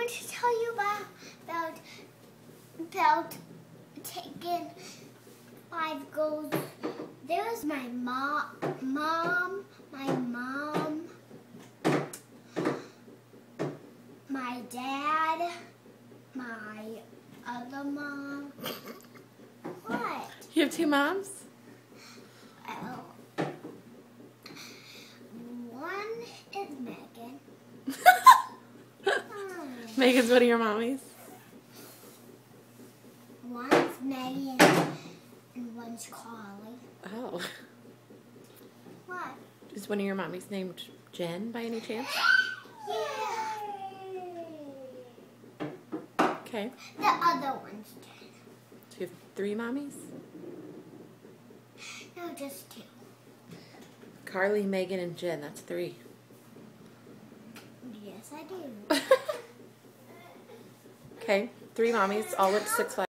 want to tell you about taking 5 goals. There's my mom, my dad, my other mom. What? You have 2 moms? Well, one is Megan. Megan's one of your mommies? One's Megan and one's Carly. Oh. What? Is one of your mommies named Jen by any chance? Yeah. Okay. The other one's Jen. So you have 3 mommies? No, just 2. Carly, Megan, and Jen. That's 3. Yes, I do. Okay. 3 mommies all went to 6 Flags.